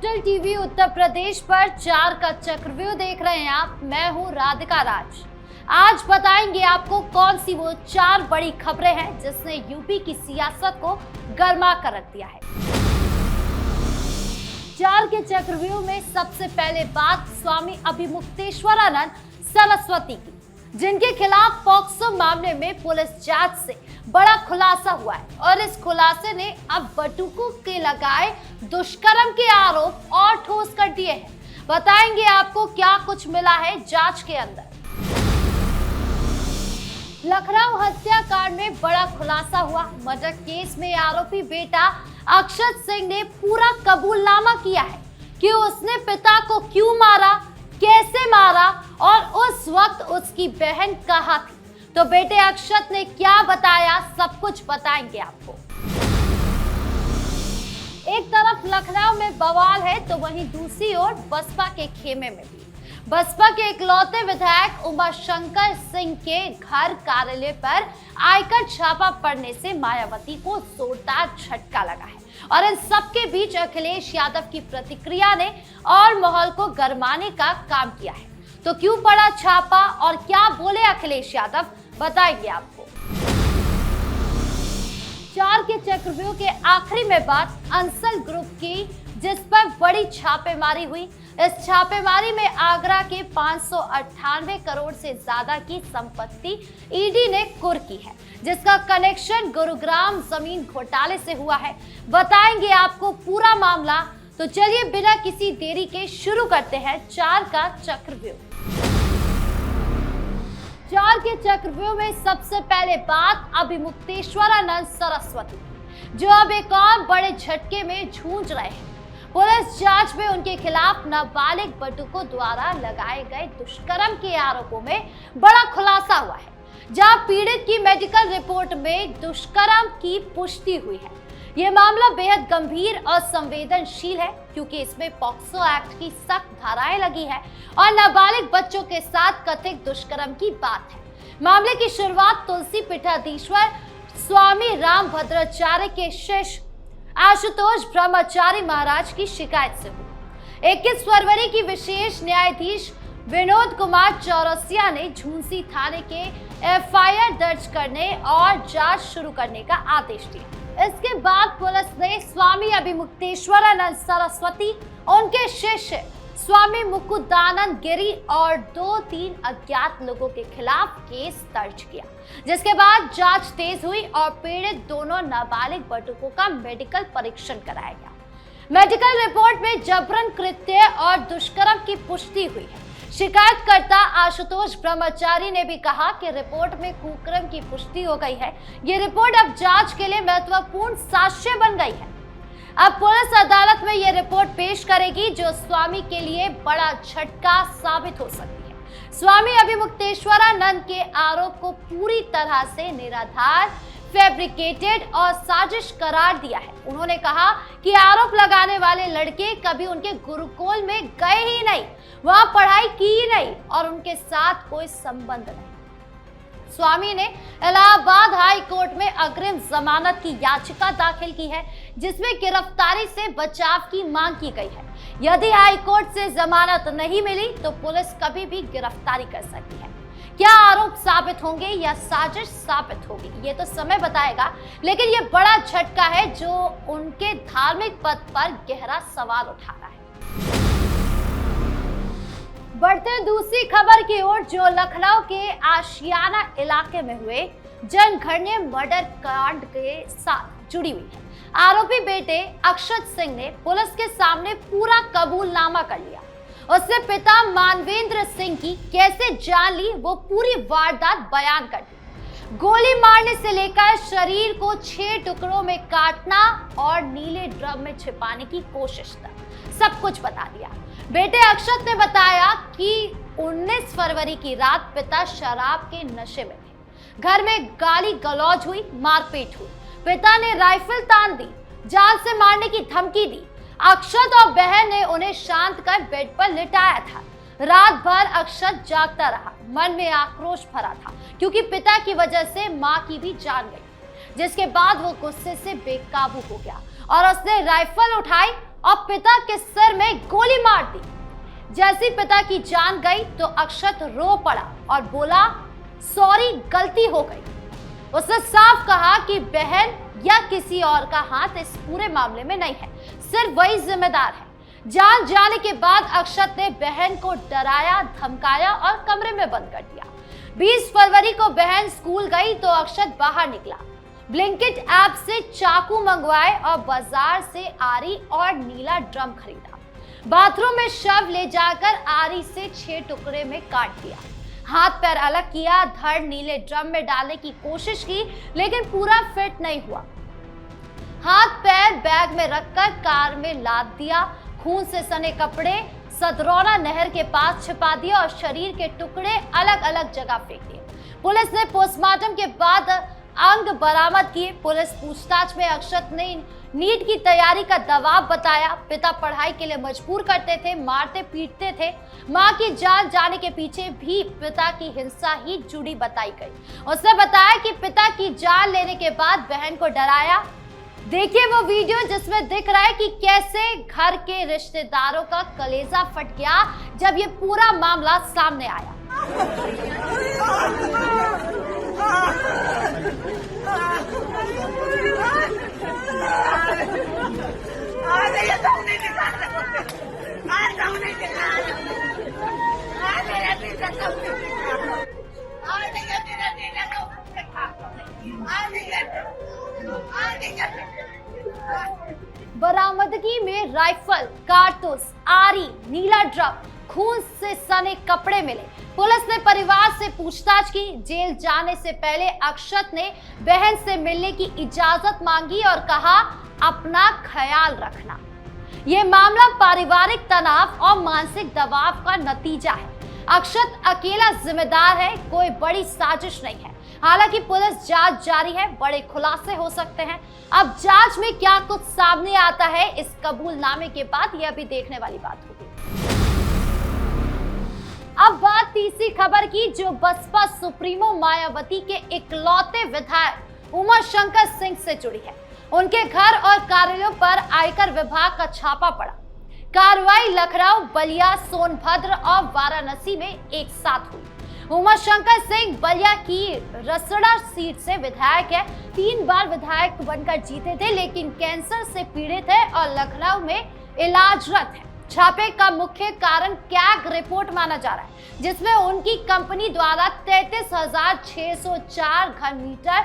Capital TV Uttar Pradesh पर 4 का चक्रव्यूह देख रहे हैं आप। मैं हूं राधिका राज। आज बताएंगे आपको कौन सी वो 4 बड़ी खबरें हैं जिसने यूपी की सियासत को गर्मा कर रख दिया है। 4 के चक्रव्यूह में सबसे पहले बात स्वामी अभिमुक्तेश्वरानंद सरस्वती की, जिनके खिलाफ पॉक्सो मामले में पुलिस जांच से बड़ा खुलासा हुआ है और इस खुलासे ने अब बटुकों के लगाए दुष्कर्म के आरोप और ठोस कर दिए हैं। बताएंगे आपको क्या कुछ मिला है जांच के अंदर। लखनऊ हत्याकांड में बड़ा खुलासा हुआ। मर्डर केस में आरोपी बेटा अक्षत सिंह ने पूरा कबूलनामा किया है कि उसने पिता को क्यों मारा, कैसे मारा और उस वक्त उसकी बहन कहाँ थी। तो बेटे अक्षत ने क्या बताया, सब कुछ बताएंगे आपको। एक तरफ लखनऊ में बवाल है तो वहीं दूसरी ओर बसपा के खेमे में भी। बसपा के इकलौते विधायक उमाशंकर सिंह के घर कार्यालय पर आयकर छापा पड़ने से मायावती को जोरदार झटका लगा है और इन सबके बीच अखिलेश यादव की प्रतिक्रिया ने और माहौल को गरमाने का काम किया है। तो क्यों पड़ा छापा और क्या बोले अखिलेश यादव, बताएंगे आपको। 4 के चक्रव्यूह के आखिरी में बात अंसल ग्रुप की, जिस पर बड़ी छापेमारी हुई। इस छापेमारी में आगरा के 598 करोड़ से ज्यादा की संपत्ति ईडी ने कुर्की है, जिसका कनेक्शन गुरुग्राम जमीन घोटाले से हुआ है। बताएंगे आपको पूरा मामला। तो चलिए बिना किसी देरी के शुरू करते हैं 4 का चक्रव्यूह। 4 के चक्रव्यूह में सबसे पहले बात अभिमुक्तेश्वरानंद सरस्वती, जो अब एक और बड़े झटके में जूझ रहे हैं। पुलिस जांच में उनके खिलाफ नाबालिग बटुकों द्वारा लगाए गए दुष्कर्म के आरोपों में बड़ा खुलासा हुआ है, जहां पीड़ित की मेडिकल रिपोर्ट में दुष्कर्म की पुष्टि हुई है। यह मामला बेहद गंभीर और संवेदनशील है क्योंकि इसमें पॉक्सो एक्ट की सख्त धाराएं लगी है और नाबालिग बच्चों के साथ कथित दुष्कर्म की बात है। मामले की शुरुआत तुलसी पीठाधीश्वर स्वामी रामभद्राचार्य के शिष्य आशुतोष ब्रह्मचारी महाराज की शिकायत से हुई। 21 फरवरी की विशेष न्यायाधीश विनोद कुमार चौरसिया ने झुंसी थाने के एफआईआर दर्ज करने और जांच शुरू करने का आदेश दिया। इसके बाद पुलिस ने स्वामी अभिमुक्तेश्वरानंद सरस्वती, उनके शिष्य स्वामी मुकुदानंद गिरी और 2-3 अज्ञात लोगों के खिलाफ केस दर्ज किया, जिसके बाद जांच तेज हुई और पीड़ित दोनों नाबालिग बटुकों का मेडिकल परीक्षण कराया गया। मेडिकल रिपोर्ट में जबरन कृत्य और दुष्कर्म की पुष्टि हुई है। शिकायतकर्ता आशुतोष ब्रह्मचारी ने भी कहा कि रिपोर्ट में कुकर्म की पुष्टि हो गई है। ये रिपोर्ट अब जांच के लिए महत्वपूर्ण साक्ष्य बन गई है। अब पुलिस अदालत में यह रिपोर्ट पेश करेगी, जो स्वामी के लिए बड़ा झटका साबित हो सकती है। स्वामी अभिमुक्तेश्वरानंद के आरोप को पूरी तरह से निराधार, फैब्रिकेटेड और साजिश करार दिया है। उन्होंने कहा कि आरोप लगाने वाले लड़के कभी उनके गुरुकुल में गए ही नहीं, वहां पढ़ाई की ही नहीं और उनके साथ कोई संबंध नहीं। स्वामी ने इलाहाबाद हाई कोर्ट में अग्रिम जमानत की याचिका दाखिल की है, जिसमें गिरफ्तारी से बचाव की मांग की गई है। यदि हाई कोर्ट से जमानत नहीं मिली तो पुलिस कभी भी गिरफ्तारी कर सकती है। क्या आरोप साबित होंगे या साजिश साबित होगी, ये तो समय बताएगा, लेकिन ये बड़ा झटका है जो उनके धार्मिक पद पर गहरा सवाल उठा रहा है। बढ़ते दूसरी खबर की ओर, जो लखनऊ के आशियाना इलाके में हुए जनगणनीय मर्डर कांड के साथ जुड़ी हुई है। आरोपी बेटे अक्षत सिंह ने पुलिस के सामने पूरा कबूलनामा कर लिया। उसने पिता मानवेंद्र सिंह की कैसे जान ली, वो पूरी वारदात बयान कर दी। गोली मारने से लेकर शरीर को 6 टुकड़ों में काटना और नीले ड्रम में छिपाने की कोशिश तक सब कुछ बता दिया। बेटे अक्षत ने बताया कि 19 फरवरी की रात पिता शराब के नशे में थे। घर में गाली गलौज हुई, मारपीट हुई। पिता ने राइफल तान दी, जान से मारने की धमकी दी। अक्षत और बहन ने उन्हें शांत कर बेड पर लिटाया था। रात भर अक्षत जागता रहा, मन में आक्रोश भरा था क्योंकि पिता की वजह से मां की भी जान गई। जिसके बाद वो गुस्से से बेकाबू हो गया और उसने राइफल उठाई और पिता के सिर में गोली मार दी। जैसी पिता की जान गई तो अक्षत रो पड़ा और बोला, सॉरी, गलती हो गई। उसने साफ कहा कि बहन या किसी और का हाथ इस पूरे मामले में नहीं है, सिर्फ वही जिम्मेदार है। जान जाने के बाद अक्षत ने बहन को डराया, धमकाया और कमरे में बंद कर दिया। 20 फरवरी को बहन स्कूल गई तो अक्षत बाहर निकला, ब्लिंकिट ऐप से चाकू मंगवाए और बाजार से आरी और नीला ड्रम खरीदा। बाथरूम में शव ले जाकर आरी से 6 टुकड़े में काट दिया, हाथ पैर अलग किया, धड़ नीले ड्रम में डालने की कोशिश की लेकिन पूरा फिट नहीं हुआ। हाथ पैर बैग में रखकर कार में लाद दिया, खून से सने कपड़े सदरौना नहर के पास छिपा दिया और शरीर के टुकड़े अलग अलग जगह फेंक दिए। पुलिस ने पोस्टमार्टम के बाद अंग बरामद किए। पुलिस पूछताछ में अक्षत ने नीट की तैयारी का दबाव बताया। पिता पढ़ाई के लिए मजबूर करते थे, मारते पीटते थे। मां की जान जाने के पीछे भी पिता की हिंसा ही जुड़ी बताई गई। उसने बताया कि पिता की जान लेने के बाद बहन को डराया। देखिए वो वीडियो जिसमें दिख रहा है कि कैसे घर के रिश्तेदारों का कलेजा फट गया जब ये पूरा मामला सामने आया। बरामदगी में राइफल, कारतूस, आरी, नीला ड्रम, खून से सने कपड़े मिले। पुलिस ने परिवार से पूछताछ की। जेल जाने से पहले अक्षत ने बहन से मिलने की इजाजत मांगी और कहा, अपना ख्याल रखना। यह मामला पारिवारिक तनाव और मानसिक दबाव का नतीजा है। अक्षत अकेला जिम्मेदार है, कोई बड़ी साजिश नहीं है। हालांकि पुलिस जांच जारी है, बड़े खुलासे हो सकते हैं। अब जांच में क्या कुछ सामने आता है इस कबूलनामे के बाद, यह भी देखने वाली बात होगी। अब बात तीसरी खबर की, जो बसपा सुप्रीमो मायावती के इकलौते विधायक उमाशंकर सिंह से जुड़ी है। उनके घर और कार्यालयों पर आयकर विभाग का छापा पड़ा। कार्रवाई लखनऊ, बलिया, सोनभद्र और वाराणसी में एक साथ हुई। उमाशंकर सिंह बलिया की रसड़ा सीट से विधायक है। 3 बार विधायक बनकर जीते थे लेकिन कैंसर से पीड़ित है और लखनऊ में इलाजरत है। छापे का मुख्य कारण कैग रिपोर्ट माना जा रहा है, जिसमें उनकी कंपनी द्वारा 33,604 घन मीटर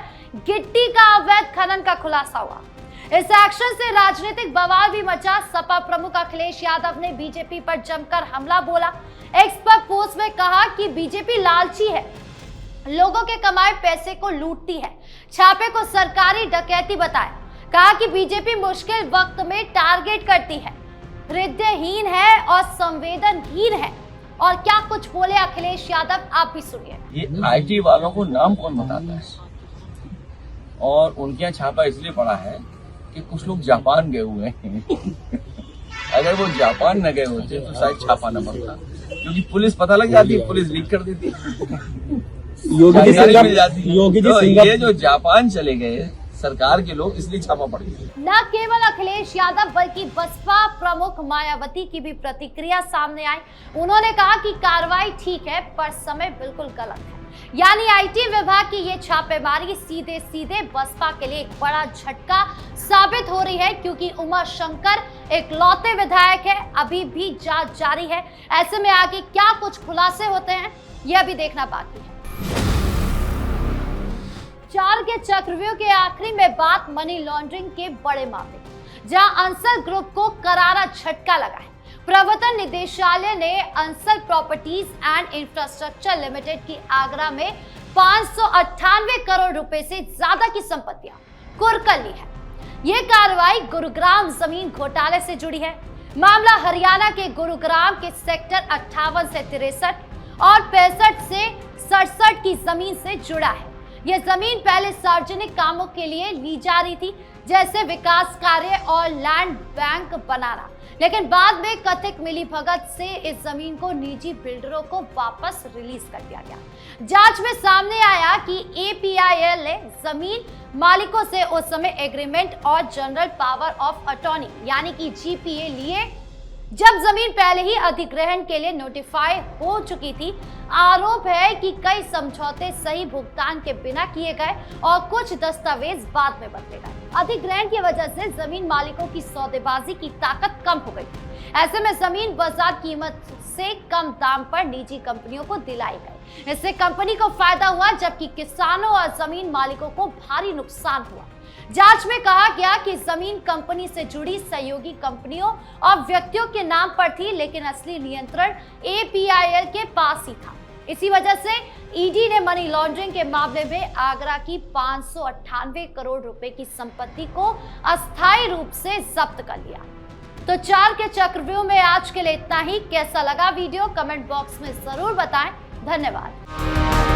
गिट्टी का अवैध खनन का खुलासा हुआ। इस एक्शन से राजनीतिक बवाल भी मचा। सपा प्रमुख अखिलेश यादव ने बीजेपी पर जमकर हमला बोला। एक्स पर पोस्ट में कहा कि बीजेपी लालची है, लोगों के कमाए पैसे को लूटती है। छापे को सरकारी डकैती बताया। कहा कि बीजेपी मुश्किल वक्त में टारगेट करती है, हृदयहीन है और संवेदनहीन है। और क्या कुछ बोले अखिलेश यादव, आप भी सुनिए। ये आईटी वालों को नाम कौन बताता है? और उनके यहाँ छापा इसलिए पड़ा है कि कुछ लोग जापान गए हुए हैं। अगर वो जापान न गए होते तो शायद छापा न पड़ता, क्योंकि पुलिस पता लग जाती है, पुलिस लीक कर देती योगी जी। ये जो जापान चले गए सरकार के लोग, इसलिए छापा पड़ गया। न केवल अखिलेश यादव बल्कि बसपा प्रमुख मायावती की भी प्रतिक्रिया सामने आई। उन्होंने कहा कि कार्रवाई ठीक है पर समय बिल्कुल गलत है। यानी आईटी विभाग की ये छापेमारी सीधे सीधे बसपा के लिए एक बड़ा झटका साबित हो रही है, क्योंकि उमाशंकर इकलौते विधायक है। अभी भी जांच जारी है। ऐसे में आगे क्या कुछ खुलासे होते हैं यह भी देखना बाकी है। चार के चक्रव्यूह के आखिरी में बात मनी लॉन्ड्रिंग के बड़े मामले, जहां अंसल ग्रुप को करारा झटका लगा है। प्रवर्तन निदेशालय ने Ansal properties and infrastructure limited की आगरा में 598 करोड़ रुपए से ज्यादा की संपत्तियां कुर्क कर ली है। यह कार्रवाई गुरुग्राम जमीन घोटाले से जुड़ी है। मामला हरियाणा के गुरुग्राम के सेक्टर 58 से 63 और 65 से 67 की जमीन से जुड़ा है। यह जमीन पहले सार्वजनिक कामों के लिए ली जा रही थी, जैसे विकास कार्य और लैंड बैंक बनाना, लेकिन बाद में कथित मिलीभगत से इस जमीन को निजी बिल्डरों को वापस रिलीज कर दिया गया। जांच में सामने आया कि APIL ने जमीन मालिकों से उस समय एग्रीमेंट और जनरल पावर ऑफ अटॉर्नी यानी कि GPA लिए, जब जमीन पहले ही अधिग्रहण के लिए नोटिफाई हो चुकी थी। आरोप है कि कई समझौते सही भुगतान के बिना किए गए और कुछ दस्तावेज बाद में बदले गए। अधिग्रहण की वजह से जमीन मालिकों की सौदेबाजी की ताकत कम हो गई। ऐसे में जमीन बाजार कीमत से कम दाम पर निजी कंपनियों को दिलाई गई। इससे कंपनी को फायदा हुआ, जबकि किसानों और जमीन मालिकों को भारी नुकसान हुआ। जांच में कहा गया कि जमीन कंपनी से जुड़ी सहयोगी कंपनियों और व्यक्तियों के नाम पर थी, लेकिन असली नियंत्रण APIL के पास ही था। इसी वजह से ED ने मनी लॉन्ड्रिंग के मामले में आगरा की 598 करोड़ रुपए की संपत्ति को अस्थायी रूप से जब्त कर लिया। तो 4 के चक्रव्यूह में आज के लिए इतना ही। कैसा लगा वीडियो कमेंट बॉक्स में जरूर बताएं। धन्यवाद।